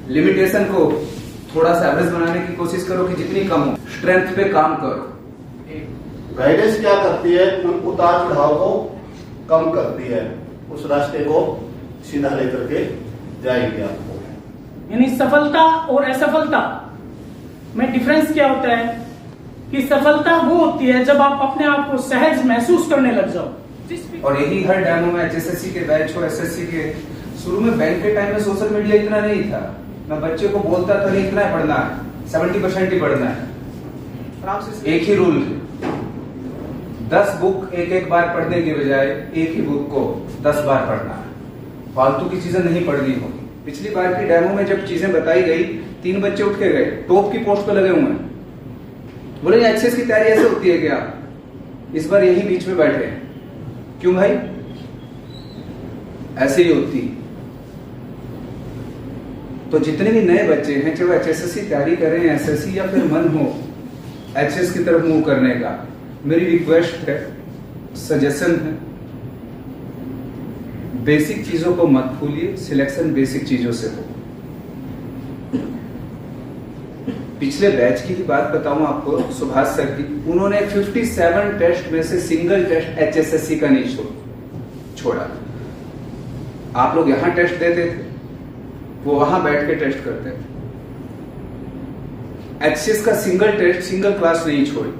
Limitation को थोड़ा सा एवरेज बनाने की कोशिश करो कि जितनी कम हो, स्ट्रेंथ पे काम करो। गाइडेंस क्या करती है, उन उतार चढ़ाव को कम करती है, उस रास्ते को सीधा लेकर के जाएगी आपको। यानी सफलता और असफलता में डिफरेंस क्या होता है कि सफलता वो होती है जब आप अपने आप को सहज महसूस करने लग जाओ। और यही हर डैमो में HSSC के बैच हो, SSC के, शुरू में बैंक के टाइम में सोशल मीडिया इतना नहीं था, मैं बच्चे को बोलता था नहीं इतना पढ़ना है, 70% ही पढ़ना है। एक ही रूल, 10 बुक एक बार पढ़ने के बजाय एक ही बुक को 10 बार पढ़ना है। फालतू की चीजें नहीं पढ़नी होगी। पिछली बार की डेमो में जब चीजें बताई गई, 3 बच्चे उठ के गए, टॉप की पोस्ट पे लगे हुए हैं, बोले HSS की तैयारी ऐसे होती है क्या? इस बार यही बीच में बैठे हैं। क्यों भाई? ऐसे ही होती। तो जितने भी नए बच्चे हैं चाहे वो HSS की तैयारी कर रहे हैं, SSC या फिर मन हो HS की तरफ मूव करने का, मेरी रिक्वेस्ट है, सजेशन है, बेसिक चीजों को मत भूलिए, सिलेक्शन बेसिक चीजों से हो। पिछले बैच की ही बात बताऊं आपको, सुभाष सर की, उन्होंने 57 टेस्ट में से सिंगल टेस्ट HSSC का नहीं छोड़ा। आप लोग यहां टेस्ट देते थे, वो वहां बैठ के टेस्ट करते थे। HSS का सिंगल टेस्ट, सिंगल क्लास नहीं छोड़ी।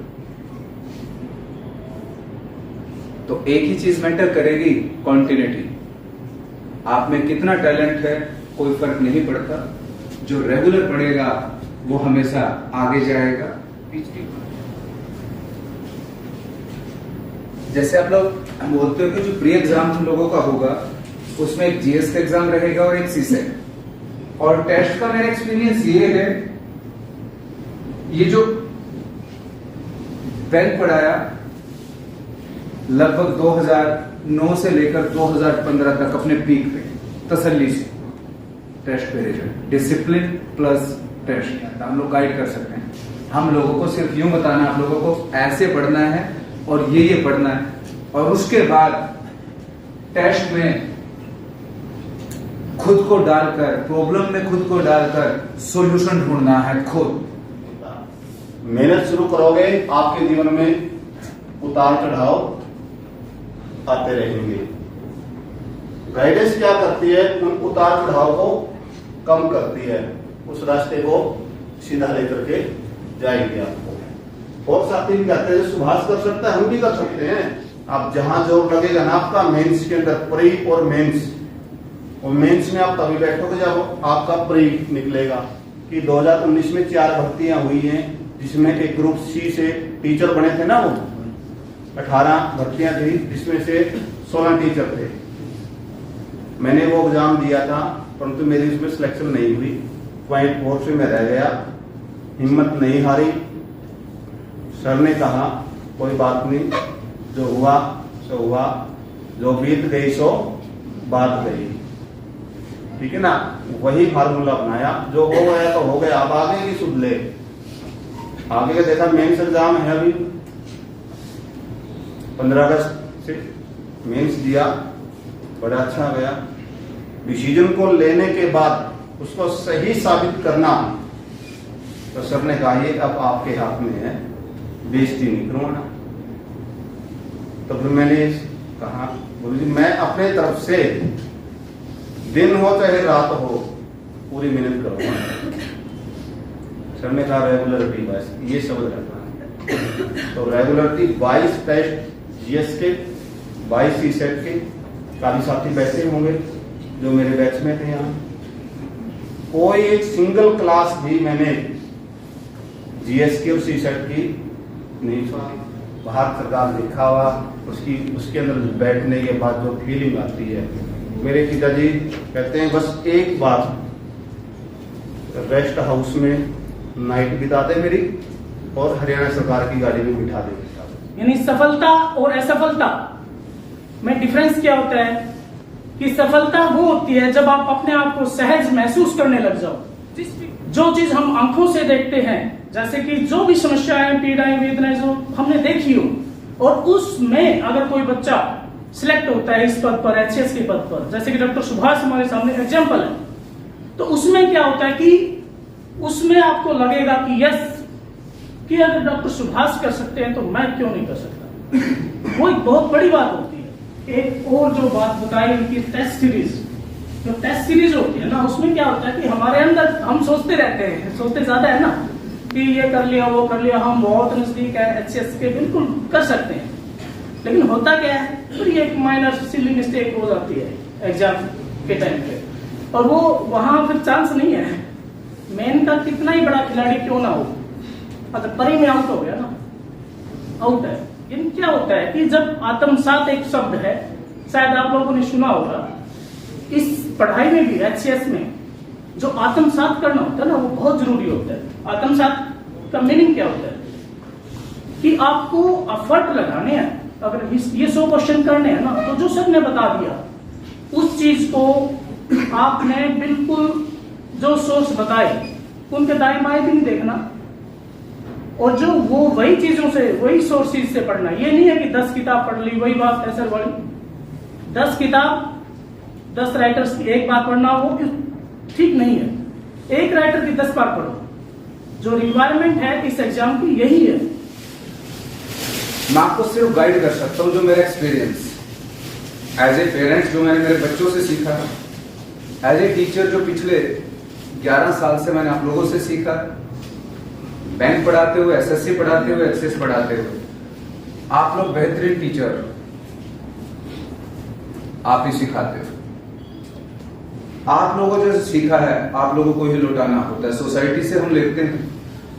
तो एक ही चीज मैटर करेगी, कॉन्टिन्यूटी। आप में कितना टैलेंट है कोई फर्क नहीं पड़ता, जो रेगुलर पढ़ेगा वो हमेशा आगे जाएगा। जैसे आप लोग बोलते हो कि जो प्री एग्जाम हम लोगों का होगा उसमें एक GS का एग्जाम रहेगा और एक CSET। और टेस्ट का मेरा एक्सपीरियंस ये है, ये जो बैंक पढ़ाया लगभग 2009 से लेकर 2015 तक अपने पीक पे तसल्ली से टेस्ट पे रिजल्ट, डिसिप्लिन प्लस टेस्ट, हम लोग गाइड कर सकते हैं। हम लोगों को सिर्फ यूं बताना, आप लोगों को ऐसे पढ़ना है और ये पढ़ना है, और उसके बाद टेस्ट में खुद को डालकर, प्रॉब्लम में खुद को डालकर सॉल्यूशन ढूंढना है खुद। मेहनत शुरू करोगे, आपके जीवन में उतार चढ़ाव आते रहेंगे। गाइडेंस क्या करती है, उन उतार चढ़ाव को कम करती है, उस रास्ते को सीधा लेकर के जाएंगे आपको। और साथी भी कहते हैं सुभाष कर सकता है, हम भी कर सकते हैं। आप जहां जोर लगेगा ना आपका मेंस के अंदर, प्री और मेंस, और मेंस में आप तभी बैठोगे जब आपका प्री निकलेगा। कि 2019 में 4 भर्तियां हुई हैं, जिसमें एक ग्रुप C से टीचर बने थे ना, वो 18 भर्तियां थी, जिसमें से 16 टीचर थे। मैंने वो एग्जाम दिया था, परंतु मेरी उसमें सिलेक्शन नहीं हुई, पॉइंट 4 से मैं रह गया। हिम्मत नहीं हारी, सर ने कहा कोई बात नहीं, जो हुआ सो हुआ, जो बीत गई सो बात गई, ठीक है ना। वही फार्मूला अपनाया, जो हो गया तो हो गया, अब आगे की सुध ले। आगे का देखा, मेंस एग्जाम है अभी 15 अगस्त से, मेंस दिया, बड़ा अच्छा गया। डिसीजन को लेने के बाद उसको सही साबित करना, तो सर ने कहा ये अब आपके हाथ में है, बेइज्जती नहीं करवाना। तो फिर मैंने कहा, बोले जी मैं अपने तरफ से दिन हो चाहे रात हो पूरी मेहनत करूंगा। सर ने कहा रेगुलरिटी, बस ये शब्द रखना है। तो रेगुलरिटी 22 टेस्ट GS के, 22 CSET के, काफी साथी बैठे होंगे जो मेरे बैच में थे। यहाँ कोई एक सिंगल क्लास भी मैंने GS की और CSET की नहीं छोड़ी। बाहर सरकार लिखा हुआ, उसके अंदर बैठने के बाद जो फीलिंग आती है, मेरे पिताजी कहते हैं बस एक बार रेस्ट हाउस में नाइट बिता दे मेरी, और हरियाणा सरकार की गाड़ी में बिठा दे। यानी सफलता और असफलता में डिफरेंस क्या होता है कि सफलता वो होती है जब आप अपने आप को सहज महसूस करने लग जाओ। जो चीज हम आंखों से देखते हैं, जैसे कि जो भी समस्याएं, पीड़ाएं, वेदनाएं जो हमने देखी हो, और उसमें अगर कोई बच्चा सिलेक्ट होता है इस पद पर, HSS के पद पर, जैसे कि डॉक्टर सुभाष हमारे सामने एग्जाम्पल है, तो उसमें क्या होता है कि उसमें आपको लगेगा कि यस, कि अगर डॉक्टर सुभाष कर सकते हैं तो मैं क्यों नहीं कर सकता। वो एक बहुत बड़ी बात होती है। एक और जो बात बताई उनकी टेस्ट सीरीज, जो टेस्ट सीरीज होती है ना, उसमें क्या होता है कि हमारे अंदर हम सोचते रहते हैं, सोचते ज्यादा है ना कि ये कर लिया वो कर लिया, हम बहुत नजदीक है एचएस के, बिल्कुल कर सकते हैं। लेकिन होता क्या है, तो ये एक माइनर सिली मिस्टेक हो जाती है एग्जाम के टाइम पे, और वो वहां फिर चांस नहीं है। मेन का कितना ही बड़ा खिलाड़ी क्यों ना हो, अगर परी में आउट हो गया ना, आउट है। इन क्या होता है कि जब आत्मसात एक शब्द है, शायद आप लोगों ने सुना होगा, इस पढ़ाई में भी एचसीएस में जो आत्मसात करना होता है ना, वो बहुत जरूरी होता है। आत्मसात का मीनिंग क्या होता है कि आपको एफर्ट लगाने हैं। अगर ये 100 क्वेश्चन करने हैं ना, तो जो सर ने बता दिया उस चीज को आपने बिल्कुल जो सोर्स बताए उनके दाएं बाएं भी नहीं देखना, और जो वो वही चीजों से, वही सोर्सेज से पढ़ना। ये नहीं है कि 10 किताब पढ़ ली, वही बात है सर वाली, 10 किताब 10 राइटर्स की एक बार पढ़ना, वो ठीक नहीं है। एक राइटर की 10 बार पढ़ो। जो रिक्वायरमेंट है इस एग्जाम की यही है। मैं आपको सिर्फ गाइड कर सकता हूं, जो मेरा एक्सपीरियंस एज ए पेरेंट्स, जो मैंने मेरे बच्चों से सीखा, एज ए टीचर जो पिछले 11 साल से मैंने आप लोगों से सीखा, बैंक पढ़ाते हुए, एसएससी पढ़ाते हुए, एचएस पढ़ाते हुए। आप लोग बेहतरीन टीचर, आप ही सिखाते हो। आप लोगों जो सीखा है आप लोगों को ही लौटाना होता है। सोसाइटी से हम लेते हैं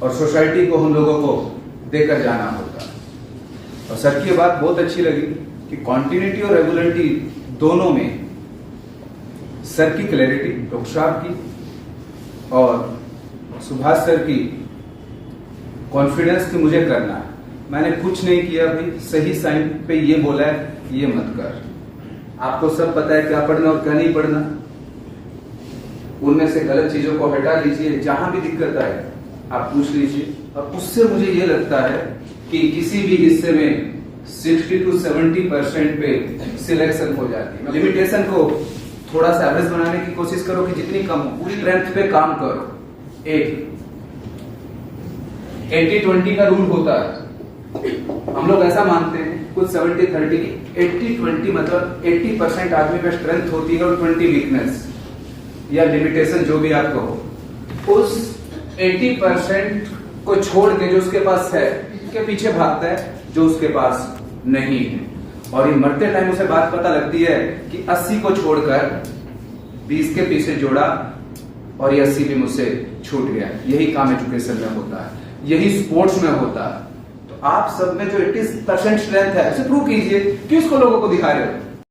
और सोसाइटी को हम लोगों को देकर जाना होता है। और सर की बात बहुत अच्छी लगी कि कॉन्टिन्यूटी और रेगुलरिटी दोनों में सर की क्लैरिटी, डॉक्टर साहब की, और सुभाष सर की कॉन्फिडेंस कि मुझे करना है। मैंने कुछ नहीं किया भाई, सही साइन पे ये बोला है ये मत कर। आपको सब पता है क्या पढ़ना और क्या नहीं पढ़ना। उनमें से गलत चीजों को हटा लीजिए, जहां भी दिक्कत आए आप पूछ लीजिए। और उससे मुझे ये लगता है कि किसी भी हिस्से में 60 to 70% पे सिलेक्शन हो जाती है। लिमिटेशन को थोड़ा सा एवरेज बनाने की कोशिश करो कि जितनी कम हो, पूरी स्ट्रेंथ पे काम करो। एक 80-20 का रूल होता है, हम लोग ऐसा मानते हैं कुछ 70-30 की। 80-20 मतलब 80% आदमी पे स्ट्रेंथ होती है और 20 वीकनेस या लिमिटेशन, जो भी आप कहो। उस 80% को छोड़ के जो उसके पास है के पीछे भागता है जो उसके पास नहीं है। और ये मरते टाइम उसे बात पता लगती है कि 80 को छोड़कर 20 के पीछे जोड़ा और ये 80 भी मुझसे छूट गया। यही काम एजुकेशन में होता है, यही स्पोर्ट्स में होता है। तो आप सब में जो 80% स्ट्रेंथ है उसे प्रूव कीजिए, क्यों उसको लोगों को दिखा रहे हो।